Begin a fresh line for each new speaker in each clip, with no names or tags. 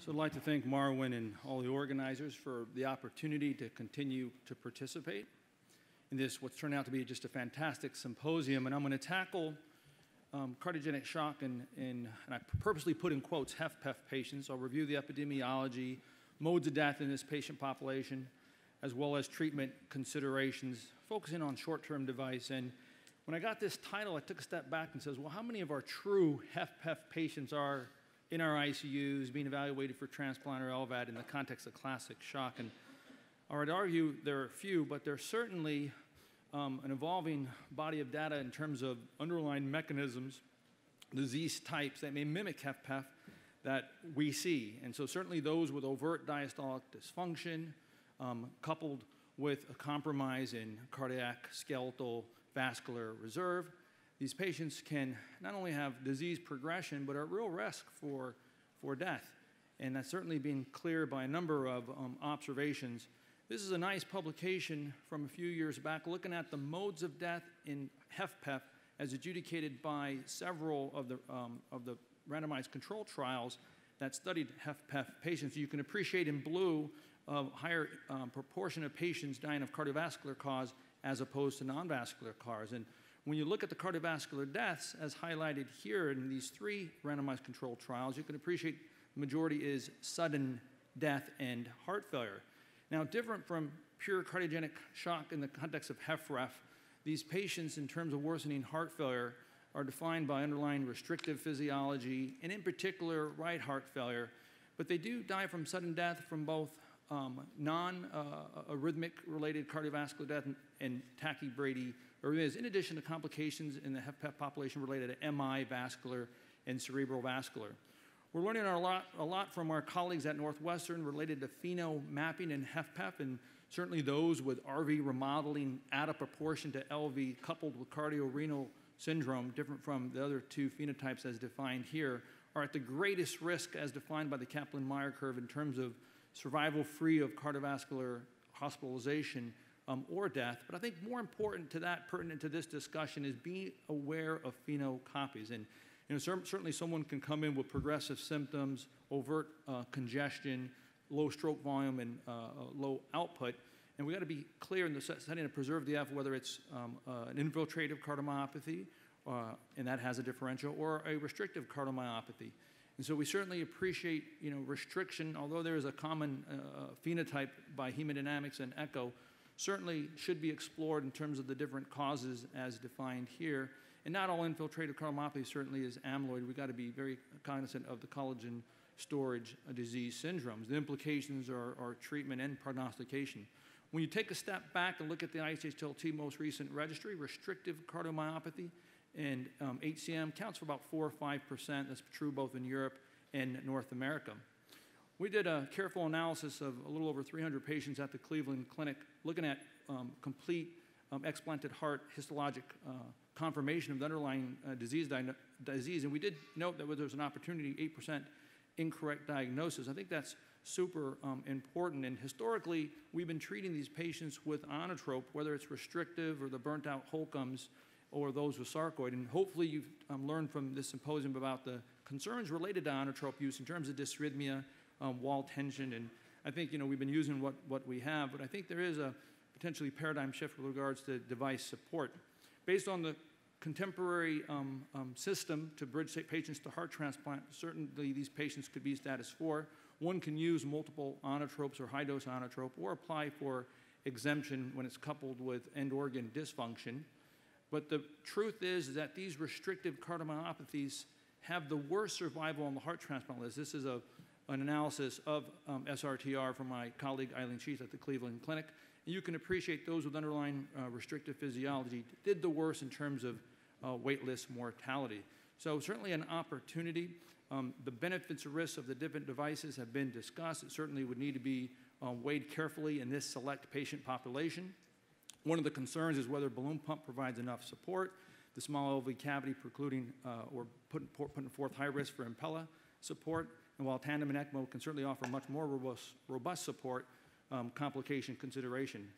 So I'd like to thank Marwin and all the organizers for the opportunity to continue to participate in this, what's turned out to be just a fantastic symposium. And I'm going to tackle cardiogenic shock and I purposely put in quotes HFpEF patients. I'll review the epidemiology, modes of death in this patient population, as well as treatment considerations, focusing on short-term device. And when I got this title, I took a step back and says, well, how many of our true HFpEF patients are in our ICUs being evaluated for transplant or LVAD in the context of classic shock? And I would argue there are a few, but there's certainly an evolving body of data in terms of underlying mechanisms, disease types that may mimic HFpEF that we see. And so certainly those with overt diastolic dysfunction, coupled with a compromise in cardiac, skeletal, vascular reserve, these patients can not only have disease progression, but are at real risk for death. And that's certainly been clear by a number of observations. This is a nice publication from a few years back looking at the modes of death in HFpEF as adjudicated by several of the randomized control trials that studied HFpEF patients. You can appreciate in blue a higher proportion of patients dying of cardiovascular cause as opposed to non-vascular cause. And when you look at the cardiovascular deaths, as highlighted here in these three randomized controlled trials, you can appreciate the majority is sudden death and heart failure. Now, different from pure cardiogenic shock in the context of HFrEF, these patients, in terms of worsening heart failure, are defined by underlying restrictive physiology, and in particular, right heart failure. But they do die from sudden death from both non-arrhythmic-related cardiovascular death and tachybrady arrhythmias, in addition to complications in the HFpEF population related to MI, vascular, and cerebral vascular. We're learning a lot from our colleagues at Northwestern related to pheno mapping in HFpEF, and certainly those with RV remodeling at a proportion to LV coupled with cardiorenal syndrome, different from the other two phenotypes as defined here, are at the greatest risk as defined by the Kaplan-Meier curve in terms of survival free of cardiovascular hospitalization or death. But I think more important to that, pertinent to this discussion, is being aware of phenocopies. And certainly someone can come in with progressive symptoms, overt congestion, low stroke volume, and low output. And we got to be clear in the setting of preserve the F, whether it's an infiltrative cardiomyopathy, and that has a differential, or a restrictive cardiomyopathy. And so we certainly appreciate, restriction, although there is a common phenotype by hemodynamics and echo, certainly should be explored in terms of the different causes as defined here. And not all infiltrative cardiomyopathy certainly is amyloid. We've got to be very cognizant of the collagen storage disease syndromes. The implications are treatment and prognostication. When you take a step back and look at the IHHLT most recent registry, restrictive cardiomyopathy and HCM counts for about 4 or 5%. That's true both in Europe and North America. We did a careful analysis of a little over 300 patients at the Cleveland Clinic looking at complete explanted heart histologic confirmation of the underlying disease, and we did note that there was an opportunity, 8% incorrect diagnosis. I think that's super important, and historically, we've been treating these patients with inotrope, whether it's restrictive or the burnt-out Holcombs or those with sarcoid, and hopefully you've learned from this symposium about the concerns related to inotrope use in terms of dysrhythmia, wall tension, and I think we've been using what we have, but I think there is a potentially paradigm shift with regards to device support. Based on the contemporary system to bridge patients to heart transplant, certainly these patients could be status 4. One can use multiple inotropes or high-dose inotrope or apply for exemption when it's coupled with end organ dysfunction. But the truth is that these restrictive cardiomyopathies have the worst survival on the heart transplant list. This is an analysis of SRTR from my colleague Eileen Sheath at the Cleveland Clinic. And you can appreciate those with underlying restrictive physiology did the worst in terms of waitlist mortality. So certainly an opportunity. The benefits and risks of the different devices have been discussed. It certainly would need to be weighed carefully in this select patient population. One of the concerns is whether balloon pump provides enough support, the small LV cavity precluding or putting forth high risk for Impella support, and while tandem and ECMO can certainly offer much more robust support, complication consideration.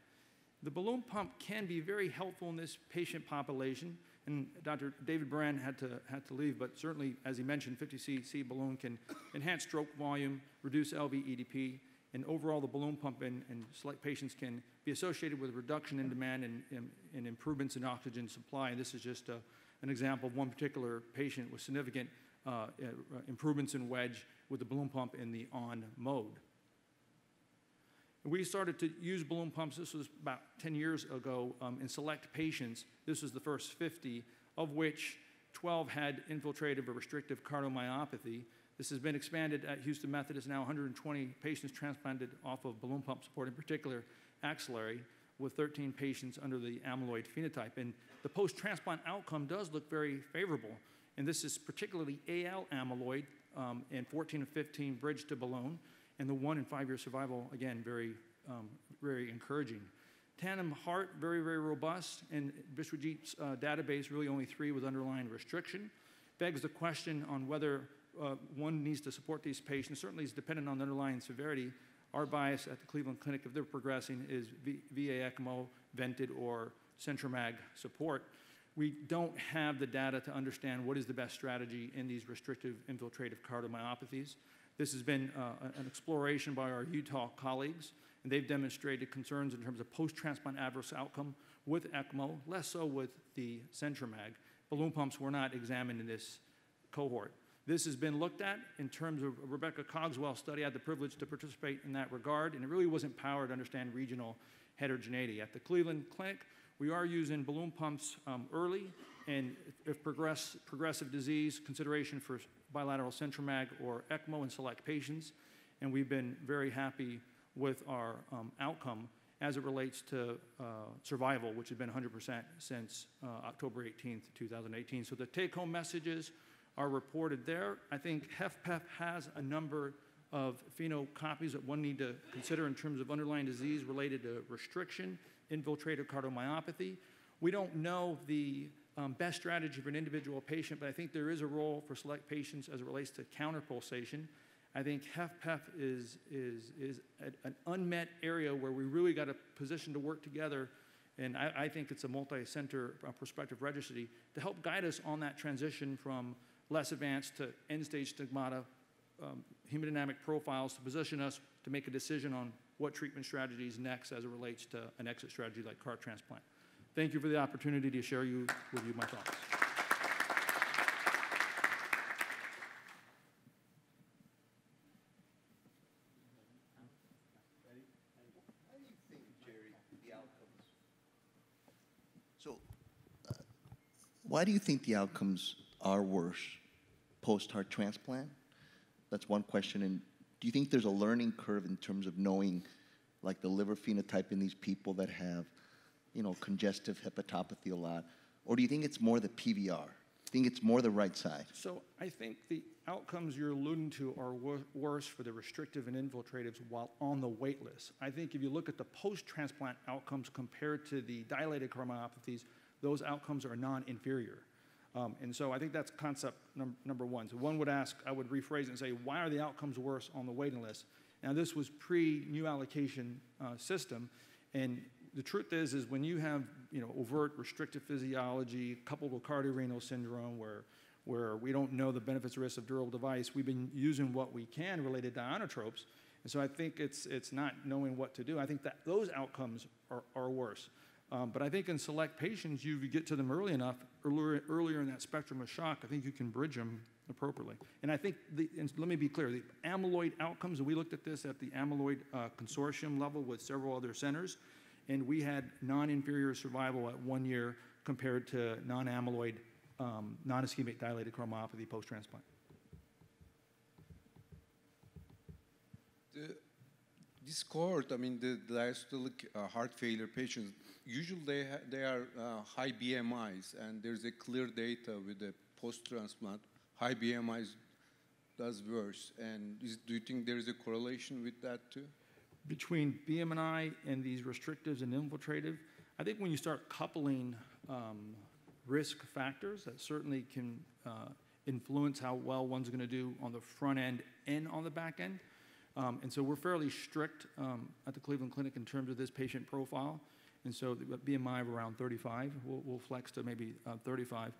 The balloon pump can be very helpful in this patient population. And Dr. David Brand had to leave, but certainly, as he mentioned, 50cc balloon can enhance stroke volume, reduce LV-EDP, and overall the balloon pump in select patients can be associated with a reduction in demand and improvements in oxygen supply. And this is just an example of one particular patient with significant improvements in wedge with the balloon pump in the on mode. We started to use balloon pumps, this was about 10 years ago, in select patients. This was the first 50, of which 12 had infiltrative or restrictive cardiomyopathy. This has been expanded at Houston Methodist, now 120 patients transplanted off of balloon pump support, in particular axillary, with 13 patients under the amyloid phenotype. And the post-transplant outcome does look very favorable. And this is particularly AL amyloid, and 14 of 15 bridge to balloon. And the 1 in 5 year survival, again, very encouraging. Tandem heart, very robust, and Viswajit's database, really only 3 with underlying restriction. Begs the question on whether one needs to support these patients. Certainly is dependent on the underlying severity. Our bias at the Cleveland Clinic, if they're progressing, is VA ECMO, vented, or Centromag support. We don't have the data to understand what is the best strategy in these restrictive infiltrative cardiomyopathies. This has been an exploration by our Utah colleagues, and they've demonstrated concerns in terms of post-transplant adverse outcome with ECMO, less so with the Centromag. Balloon pumps were not examined in this cohort. This has been looked at in terms of Rebecca Cogswell's study. I had the privilege to participate in that regard, and it really wasn't powered to understand regional heterogeneity. At the Cleveland Clinic, we are using balloon pumps early, and if progressive disease, consideration for bilateral Centromag or ECMO in select patients, and we've been very happy with our outcome as it relates to survival, which has been 100% since October 18th, 2018. So the take-home messages are reported there. I think HFpEF has a number of phenocopies that one need to consider in terms of underlying disease related to restriction, infiltrative cardiomyopathy. We don't know the best strategy for an individual patient, but I think there is a role for select patients as it relates to counterpulsation. I think HFpEF is an unmet area where we really got a position to work together, and I think it's a multi-center prospective registry to help guide us on that transition from less advanced to end-stage stigmata, hemodynamic profiles to position us to make a decision on what treatment strategies next as it relates to an exit strategy like heart transplant. Thank you for the opportunity to share with you my thoughts.
How do you think, Jerry, the outcomes? So, why do you think the outcomes are worse post-heart transplant? That's one question. And do you think there's a learning curve in terms of knowing, like, the liver phenotype in these people that have, you know, congestive hepatopathy a lot? Or do you think it's more the PVR? Do you think it's more the right side?
So I think the outcomes you're alluding to are worse for the restrictive and infiltratives while on the wait list. I think if you look at the post-transplant outcomes compared to the dilated cardiomyopathies, those outcomes are non-inferior. And so I think that's concept number one. So one would ask, I would rephrase it and say, why are the outcomes worse on the waiting list? Now this was pre-new allocation system, and the truth is when you have, you know, overt restrictive physiology coupled with cardiorenal syndrome where we don't know the benefits or risks of durable device, we've been using what we can related to inotropes. And so I think it's not knowing what to do. I think that those outcomes are worse. But I think in select patients, you get to them early enough, earlier in that spectrum of shock, I think you can bridge them appropriately. And I think, and let me be clear, the amyloid outcomes, and we looked at this at the amyloid consortium level with several other centers, and we had non-inferior survival at 1 year compared to non-amyloid, non-ischemic dilated cardiomyopathy post-transplant.
This cohort, I mean, the diastolic heart failure patients, usually they are high BMIs, and there's a clear data with the post-transplant. High BMIs does worse. And do you think there is a correlation with that too? Between
BMI and these restrictives and infiltrative, I think when you start coupling risk factors, that certainly can influence how well one's going to do on the front end and on the back end. And so we're fairly strict at the Cleveland Clinic in terms of this patient profile. And so the BMI of around 35, we'll flex to maybe 35.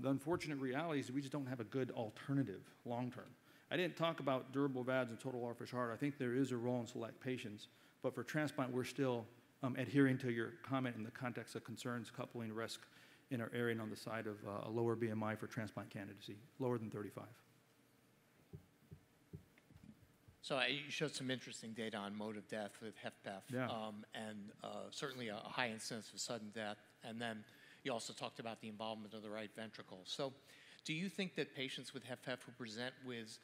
The unfortunate reality is we just don't have a good alternative long term. I didn't talk about durable VADs and total artificial heart. I think there is a role in select patients, but for transplant, we're still adhering to your comment in the context of concerns coupling risk in our area and on the side of a lower BMI for transplant candidacy, lower than 35.
So you showed some interesting data on mode of death with HFpEF,
Yeah.
And certainly a high incidence of sudden death. And then you also talked about the involvement of the right ventricle. So do you think that patients with HFpEF who present with,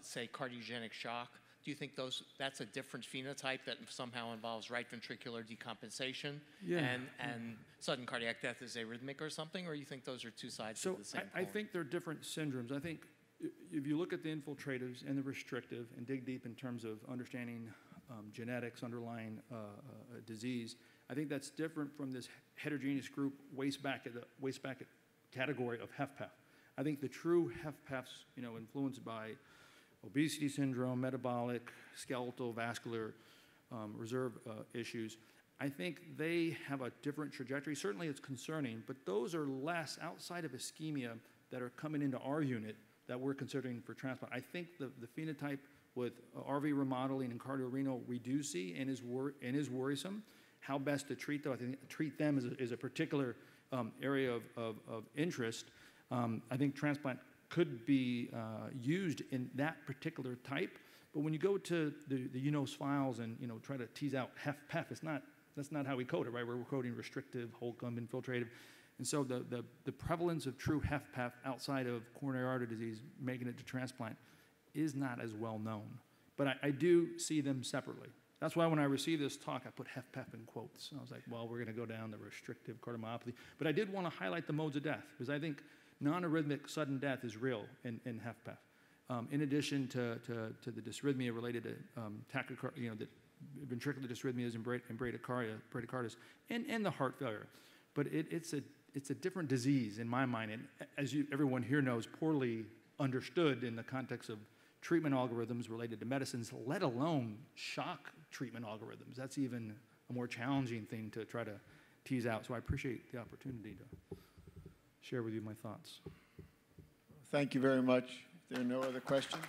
say, cardiogenic shock, do you think that's a different phenotype that somehow involves right ventricular decompensation and sudden cardiac death is arrhythmic or something, or you think those are two sides of the same coin?
I think they're different syndromes. I think if you look at the infiltratives and the restrictive and dig deep in terms of understanding genetics underlying disease, I think that's different from this heterogeneous group wastebasket category of HFpEF. I think the true HFpEFs, influenced by obesity syndrome, metabolic, skeletal, vascular, reserve issues, I think they have a different trajectory. Certainly it's concerning, but those are less outside of ischemia that are coming into our unit that we're considering for transplant. I think the phenotype with RV remodeling and cardiorenal we do see and is worrisome. How best to treat them? I think treat them is a particular area of interest. I think transplant could be used in that particular type, but when you go to the UNOS files and try to tease out HFpEF, that's not how we code it, right? We're coding restrictive, Holcomb, infiltrative. And so the prevalence of true HFpEF outside of coronary artery disease making it to transplant is not as well known. But I do see them separately. That's why when I received this talk, I put HFpEF in quotes. I was like, well, we're going to go down the restrictive cardiomyopathy. But I did want to highlight the modes of death, because I think non-arrhythmic sudden death is real in HFpEF. In addition to the dysrhythmia related to tachycardia, the ventricular dysrhythmias and bradycarditis, and the heart failure. But it's a different disease in my mind, and as everyone here knows, poorly understood in the context of treatment algorithms related to medicines, let alone shock treatment algorithms. That's even a more challenging thing to try to tease out. So I appreciate the opportunity to share with you my thoughts.
Thank you very much. If there are no other questions.